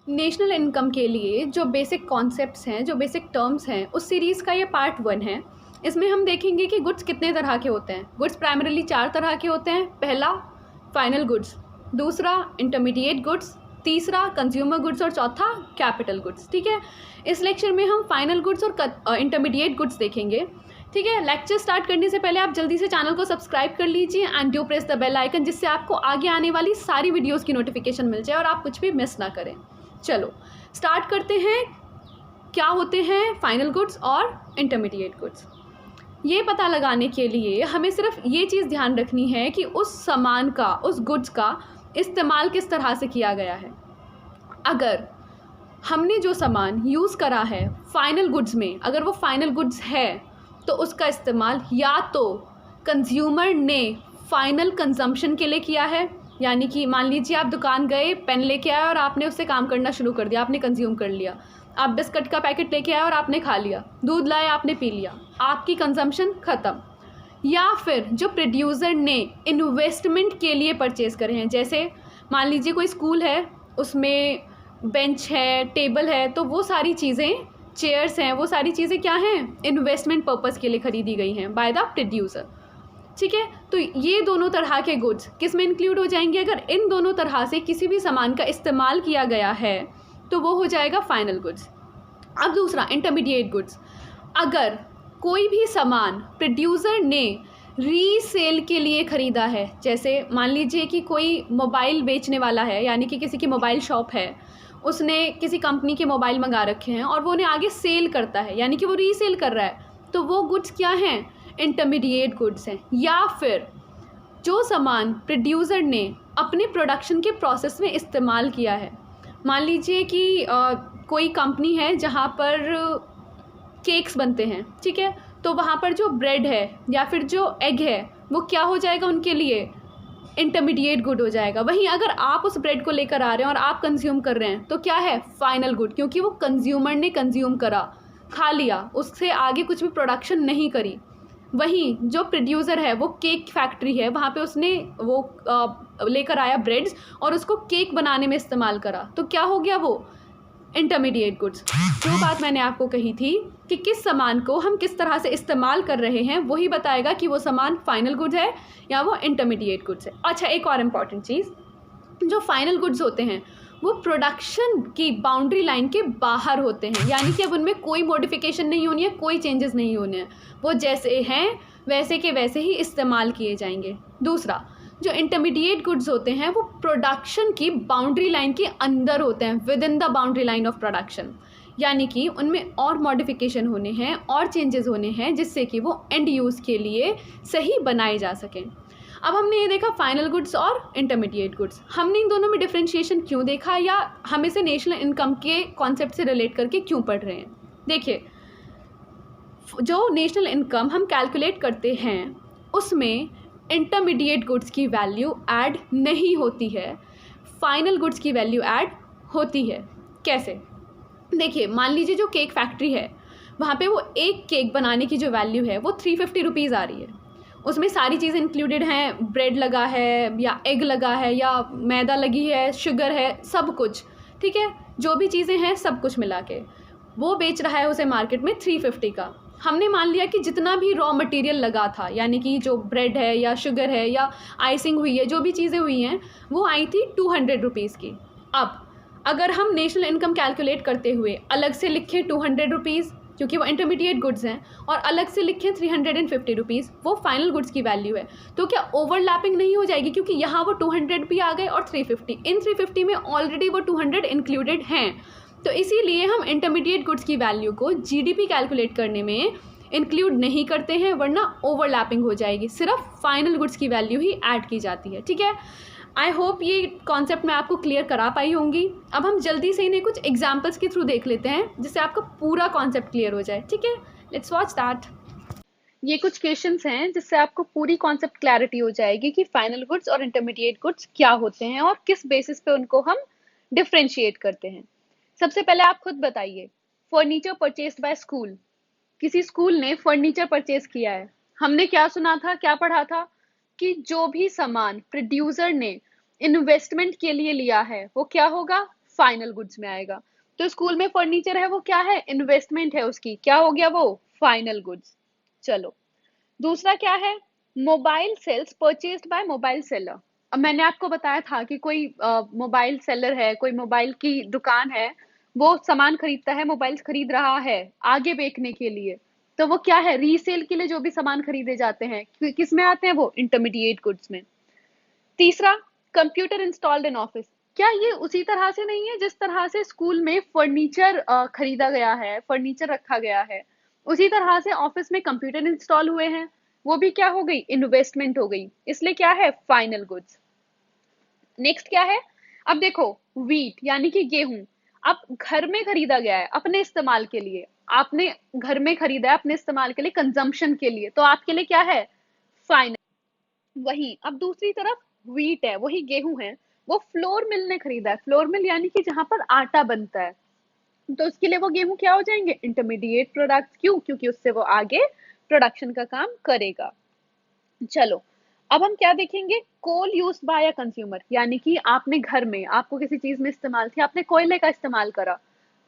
National income के लिए जो बेसिक कॉन्सेप्ट्स हैं, जो बेसिक टर्म्स हैं, उस सीरीज़ का ये पार्ट 1 है। इसमें हम देखेंगे कि गुड्स कितने तरह के होते हैं। गुड्स प्राइमरीली 4 तरह के होते हैं। पहला फाइनल गुड्स, दूसरा इंटरमीडिएट गुड्स, तीसरा कंज्यूमर गुड्स और चौथा कैपिटल गुड्स। ठीक है, इस लेक्चर में हम फाइनल गुड्स और इंटरमीडिएट गुड्स देखेंगे। ठीक है, लेक्चर स्टार्ट करने से पहले आप जल्दी से चैनल को सब्सक्राइब कर लीजिए and do press the bell icon, जिससे आपको आगे आने वाली सारी वीडियोस की नोटिफिकेशन मिल जाए और आप कुछ भी मिस ना करें। चलो स्टार्ट करते हैं। क्या होते हैं फाइनल गुड्स और इंटरमीडिएट गुड्स? ये पता लगाने के लिए हमें सिर्फ ये चीज़ ध्यान रखनी है कि उस सामान का, उस गुड्स का इस्तेमाल किस तरह से किया गया है। अगर हमने जो सामान यूज़ करा है फाइनल गुड्स में, अगर वो फाइनल गुड्स है तो उसका इस्तेमाल या तो कंज्यूमर ने फाइनल कंजम्पशन के लिए किया है, यानी कि मान लीजिए आप दुकान गए, पेन लेके आए और आपने उससे काम करना शुरू कर दिया, आपने कंज्यूम कर लिया। आप बिस्किट का पैकेट लेके आए और आपने खा लिया, दूध लाए आपने पी लिया, आपकी कंजम्पशन ख़त्म। या फिर जो प्रोड्यूसर ने इन्वेस्टमेंट के लिए परचेज़ करे हैं, जैसे मान लीजिए कोई स्कूल है, उसमें बेंच है, टेबल है, तो वो सारी चीज़ें, चेयर्स हैं, वो सारी चीज़ें क्या हैं, इन्वेस्टमेंट पर्पज़ के लिए ख़रीदी गई हैं बाय द प्रोड्यूसर। ठीक है, तो ये दोनों तरह के गुड्स किस में इंक्लूड हो जाएंगे? अगर इन दोनों तरह से किसी भी सामान का इस्तेमाल किया गया है तो वो हो जाएगा फाइनल गुड्स। अब दूसरा इंटरमीडिएट गुड्स, अगर कोई भी सामान प्रोड्यूसर ने रीसेल के लिए ख़रीदा है, जैसे मान लीजिए कि कोई मोबाइल बेचने वाला है, यानी कि किसी की मोबाइल शॉप है, उसने किसी कंपनी के मोबाइल मंगा रखे हैं और वो उन्हें आगे सेल करता है, यानी कि वो रीसेल कर रहा है, तो वो गुड्स क्या हैं? इंटरमीडिएट गुड्स हैं। या फिर जो सामान प्रोड्यूसर ने अपने प्रोडक्शन के प्रोसेस में इस्तेमाल किया है, मान लीजिए कि कोई कंपनी है जहाँ पर केक्स बनते हैं, ठीक है, तो वहाँ पर जो ब्रेड है या फिर जो एग है वो क्या हो जाएगा उनके लिए? इंटरमीडिएट गुड हो जाएगा। वहीं अगर आप उस ब्रेड को लेकर आ रहे हैं और आप कंज्यूम कर रहे हैं तो क्या है? फाइनल गुड, क्योंकि वो कंज्यूमर ने कंज्यूम करा, खा लिया, उससे आगे कुछ भी प्रोडक्शन नहीं करी। वहीं जो प्रोड्यूसर है वो केक फैक्ट्री है, वहाँ पे उसने वो लेकर आया ब्रेड्स और उसको केक बनाने में इस्तेमाल करा, तो क्या हो गया? वो इंटरमीडिएट गुड्स। जो बात मैंने आपको कही थी कि किस सामान को हम किस तरह से इस्तेमाल कर रहे हैं, वही बताएगा कि वो सामान फाइनल गुड्स है या वो इंटरमीडिएट गुड्स है। अच्छा, एक और इम्पॉर्टेंट चीज़, जो फाइनल गुड्स होते हैं वो प्रोडक्शन की बाउंड्री लाइन के बाहर होते हैं, यानी कि अब उनमें कोई मॉडिफिकेशन नहीं होनी है, कोई चेंजेस नहीं होने हैं, वो जैसे हैं वैसे के वैसे ही इस्तेमाल किए जाएंगे। दूसरा, जो इंटरमीडिएट गुड्स होते हैं वो प्रोडक्शन की बाउंड्री लाइन के अंदर होते हैं, with in the boundary line of production, यानी कि उनमें और मॉडिफिकेशन होने हैं और चेंजेस होने हैं जिससे कि वो एंड यूज़ के लिए सही बनाए जा सकें। अब हमने ये देखा फाइनल गुड्स और इंटरमीडिएट गुड्स। हमने इन दोनों में डिफरेंशिएशन क्यों देखा, या हम इसे नेशनल इनकम के कॉन्सेप्ट से रिलेट करके क्यों पढ़ रहे हैं? देखिए, जो नेशनल इनकम हम कैलकुलेट करते हैं उसमें इंटरमीडिएट गुड्स की वैल्यू ऐड नहीं होती है, फाइनल गुड्स की वैल्यू ऐड होती है। कैसे? देखिए, मान लीजिए जो केक फैक्ट्री है वहाँ पे वो एक केक बनाने की जो वैल्यू है वो 350 रुपीज़ आ रही है। उसमें सारी चीज़ें इंक्लूडेड हैं, ब्रेड लगा है या एग लगा है या मैदा लगी है, शुगर है, सब कुछ, ठीक है, जो भी चीज़ें हैं सब कुछ मिला के वो बेच रहा है उसे मार्केट में 350 का। हमने मान लिया कि जितना भी रॉ मटेरियल लगा था, यानी कि जो ब्रेड है या शुगर है या आइसिंग हुई है, जो भी चीज़ें हुई हैं वो आई थी 200 रुपीज़ की। अब अगर हम नेशनल इनकम कैलकुलेट करते हुए अलग से लिखें 200 रुपीज़ क्योंकि वो इंटरमीडिएट गुड्स हैं, और अलग से लिखें 350 रुपीज़, वो फाइनल गुड्स की वैल्यू है, तो क्या ओवरलैपिंग नहीं हो जाएगी? क्योंकि यहाँ वो 200 भी आ गए और 350, इन 350 में ऑलरेडी वो 200 इंक्लूडेड हैं, तो इसीलिए हम इंटरमीडिएट गुड्स की वैल्यू को जीडीपी कैलकुलेट करने में इंक्लूड नहीं करते हैं, वरना ओवरलैपिंग हो जाएगी। सिर्फ फाइनल गुड्स की वैल्यू ही ऐड की जाती है। ठीक है, आई होप ये कॉन्सेप्ट मैं आपको क्लियर करा पाई होंगी। अब हम जल्दी से इन्हें कुछ एग्जाम्पल्स के थ्रू देख लेते हैं जिससे आपका पूरा कॉन्सेप्ट क्लियर हो जाए। ठीक है, लेट्स वॉच दैट। ये कुछ क्वेश्चंस हैं जिससे आपको पूरी कॉन्सेप्ट क्लैरिटी हो जाएगी कि फाइनल गुड्स और इंटरमीडिएट गुड्स क्या होते हैं और किस बेसिस पे उनको हम डिफ्रेंशिएट करते हैं। सबसे पहले आप खुद बताइए, फर्नीचर परचेस्ड बाय स्कूल, किसी स्कूल ने फर्नीचर परचेज किया है, हमने क्या सुना था, क्या पढ़ा था कि जो भी सामान प्रोड्यूसर ने इन्वेस्टमेंट के लिए लिया है वो क्या होगा? फाइनल गुड्स में आएगा। तो स्कूल में फर्नीचर है वो क्या है, इन्वेस्टमेंट है उसकी, क्या हो गया वो, फाइनल गुड्स। चलो दूसरा क्या है, mobile sales purchased by mobile seller. अब मैंने आपको बताया था कि कोई मोबाइल सेलर है, कोई मोबाइल की दुकान है, वो सामान खरीदता है, मोबाइल खरीद रहा है आगे बेचने के लिए, तो वो क्या है, रीसेल के लिए जो भी सामान खरीदे जाते हैं किस में आते हैं, वो इंटरमीडिएट गुड्स में। तीसरा, कंप्यूटर इंस्टॉल्ड इन ऑफिस। क्या ये उसी तरह से नहीं है जिस तरह से स्कूल में फर्नीचर खरीदा गया है, फर्नीचर रखा गया है, उसी तरह से ऑफिस में कंप्यूटर इंस्टॉल हुए हैं, वो भी क्या हो गई, इन्वेस्टमेंट हो गई, इसलिए क्या है, फाइनल गुड्स। नेक्स्ट क्या है, अब देखो, वीट यानी कि गेहूं, अब घर में खरीदा गया है अपने इस्तेमाल के लिए, आपने घर में खरीदा है अपने इस्तेमाल के लिए, कंजम्पशन के लिए, तो आपके लिए क्या है, फाइनल। वही अब दूसरी तरफ व्हीट है, वही गेहूं है, वो फ्लोर मिल ने खरीदा है, फ्लोर मिल यानी कि जहां पर आटा बनता है, तो उसके लिए वो गेहूं क्या हो जाएंगे, इंटरमीडिएट प्रोडक्ट। क्यों, क्योंकि उससे वो आगे प्रोडक्शन का काम करेगा। चलो अब हम क्या देखेंगे, कोल यूज बाय अ कंज्यूमर, यानी कि आपने घर में, आपको किसी चीज में इस्तेमाल थी, आपने कोयले का इस्तेमाल करा,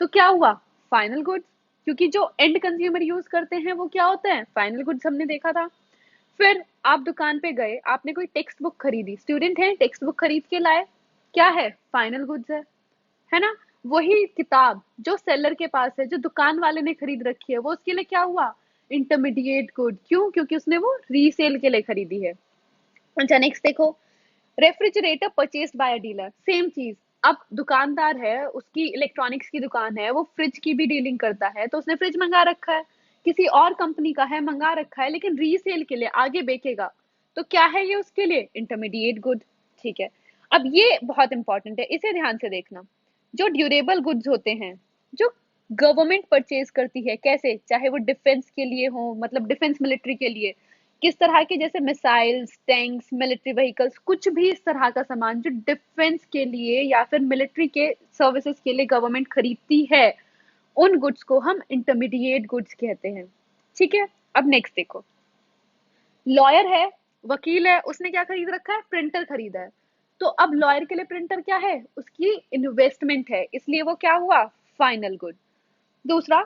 तो क्या हुआ, फाइनल गुड्स, क्योंकि जो एंड कंज्यूमर यूज करते हैं वो क्या होते हैं, फाइनल गुड्स, हमने देखा था। फिर आप दुकान पे गए, आपने कोई टेक्स्ट बुक खरीदी, स्टूडेंट है, टेक्स्ट बुक खरीद के लाए, क्या है, फाइनल गुड्स है ना। वही किताब जो सेलर के पास है, जो दुकान वाले ने खरीद रखी है, वो उसके लिए क्या हुआ, इंटरमीडिएट गुड। क्यों, क्योंकि उसने वो रीसेल के लिए खरीदी है। अच्छा नेक्स्ट देखो, रेफ्रिजरेटर परचेस्ड बाय अ डीलर, सेम चीज। अब दुकानदार है, उसकी इलेक्ट्रॉनिक्स की दुकान है, वो फ्रिज की भी डीलिंग करता है, तो उसने फ्रिज मंगा रखा है, किसी और कंपनी का है, मंगा रखा है, लेकिन रीसेल के लिए आगे बेचेगा, तो क्या है ये उसके लिए, इंटरमीडिएट गुड। ठीक है, अब ये बहुत इंपॉर्टेंट है, इसे ध्यान से देखना। जो ड्यूरेबल गुड्स होते हैं, जो गवर्नमेंट परचेज करती है, कैसे, चाहे वो डिफेंस के लिए हो, मतलब डिफेंस मिलिट्री के लिए, किस तरह के, जैसे मिसाइल्स, टैंक्स, मिलिट्री व्हीकल्स, कुछ भी इस तरह का सामान जो डिफेंस के लिए या फिर मिलिट्री के सर्विसेज के लिए गवर्नमेंट खरीदती है, उन गुड्स को हम इंटरमीडिएट गुड्स कहते हैं। ठीक है, अब नेक्स्ट देखो, लॉयर है, वकील है, उसने क्या खरीद रखा है, प्रिंटर खरीदा है, तो अब लॉयर के लिए प्रिंटर क्या है, उसकी इन्वेस्टमेंट है, इसलिए वो क्या हुआ, फाइनल गुड। दूसरा,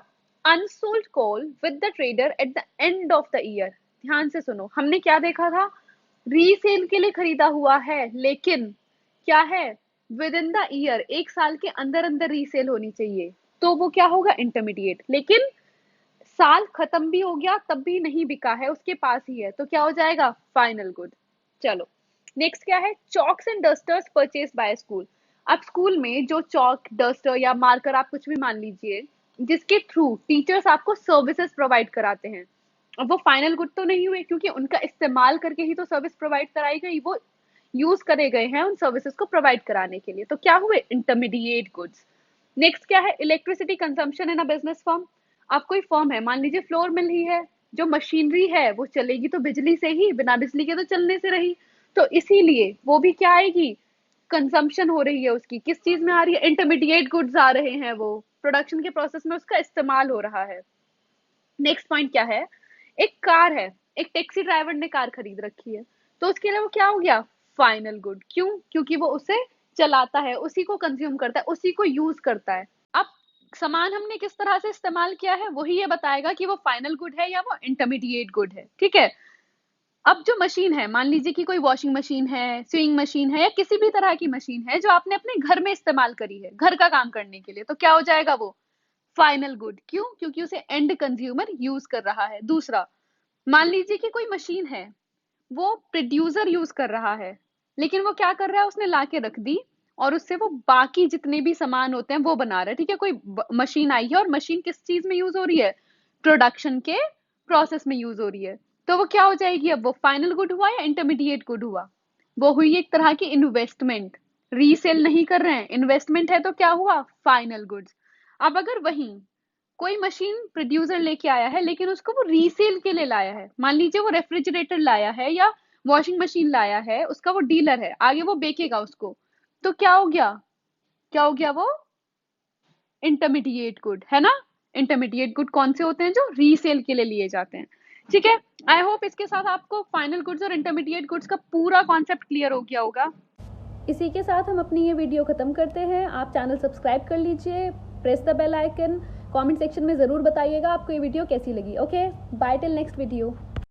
unsold coal with the trader at the end of the year. ध्यान से सुनो, हमने क्या देखा था, रीसेल के लिए खरीदा हुआ है, लेकिन क्या है, विद इन द ईयर, एक साल के अंदर अंदर रीसेल होनी चाहिए, तो वो क्या होगा, इंटरमीडिएट। लेकिन साल खत्म भी हो गया तब भी नहीं बिका है, उसके पास ही है, तो क्या हो जाएगा, फाइनल गुड। चलो नेक्स्ट क्या है, chalks and dusters purchase by school. अब स्कूल में जो चॉक, डस्टर या मार्कर, आप कुछ भी मान लीजिए, जिसके थ्रू टीचर्स आपको सर्विसेज प्रोवाइड कराते हैं, अब वो फाइनल गुड तो नहीं हुए, क्योंकि उनका इस्तेमाल करके ही तो सर्विस प्रोवाइड कराई गई, वो यूज करे गए हैं उन सर्विसेज को प्रोवाइड कराने के लिए, तो क्या हुए, इंटरमीडिएट गुड्स। नेक्स्ट क्या है, electricity consumption in a business firm. आप कोई फर्म है, मान लीजिए फ्लोर मिल ही है, जो मशीनरी है वो चलेगी तो बिजली से ही, बिना बिजली के तो चलने से रही, तो इसीलिए वो भी क्या आएगी, कंजम्पशन हो रही है उसकी, किस चीज में आ रही है, इंटरमीडिएट गुड्स आ रहे हैं, वो प्रोडक्शन के प्रोसेस में उसका इस्तेमाल हो रहा है। नेक्स्ट पॉइंट क्या है, एक कार है, एक टैक्सी ड्राइवर ने कार खरीद रखी है, तो उसके लिए वो क्या हो गया, फाइनल गुड। क्यों, क्योंकि वो उसे चलाता है, उसी को कंज्यूम करता है, उसी को यूज करता है। अब सामान हमने किस तरह से इस्तेमाल किया है, वही ये बताएगा कि वो फाइनल गुड है या वो इंटरमीडिएट गुड है। ठीक है, अब जो मशीन है, मान लीजिए कि कोई वॉशिंग मशीन है, स्विंग मशीन है, या किसी भी तरह की मशीन है जो आपने अपने घर में इस्तेमाल करी है, घर का काम करने के लिए, तो क्या हो जाएगा वो, फाइनल गुड। क्यों, क्योंकि उसे एंड कंज्यूमर यूज कर रहा है। दूसरा, मान लीजिए कि कोई मशीन है, वो प्रोड्यूसर यूज कर रहा है, लेकिन वो क्या कर रहा है, उसने ला के रख दी और उससे वो बाकी जितने भी सामान होते हैं वो बना रहा है। ठीक है, कोई मशीन आई है और मशीन किस चीज में यूज हो रही है, प्रोडक्शन के प्रोसेस में यूज हो रही है, तो वो क्या हो जाएगी, अब वो फाइनल गुड हुआ या इंटरमीडिएट गुड हुआ, वो हुई एक तरह की इन्वेस्टमेंट, रीसेल नहीं कर रहे हैं, इन्वेस्टमेंट है, तो क्या हुआ, फाइनल गुड्स। अब अगर वही कोई मशीन प्रोड्यूसर लेके आया है, लेकिन उसको वो रीसेल के लिए लाया है, मान लीजिए वो रेफ्रिजरेटर लाया है या वॉशिंग मशीन लाया है, उसका वो डीलर है, आगे वो बेचेगा उसको, तो क्या हो गया, क्या हो गया, वो इंटरमीडिएट गुड है ना। इंटरमीडिएट गुड कौन से होते हैं, जो रीसेल के लिए लिए जाते हैं। ठीक है, आई होप इसके साथ आपको फाइनल गुड्स और इंटरमीडिएट गुड्स का पूरा कॉन्सेप्ट क्लियर हो गया होगा। इसी के साथ हम अपनी ये वीडियो ख़त्म करते हैं। आप चैनल सब्सक्राइब कर लीजिए, press the bell icon, comment section में ज़रूर बताइएगा आपको ये वीडियो कैसी लगी। Okay, bye till next video.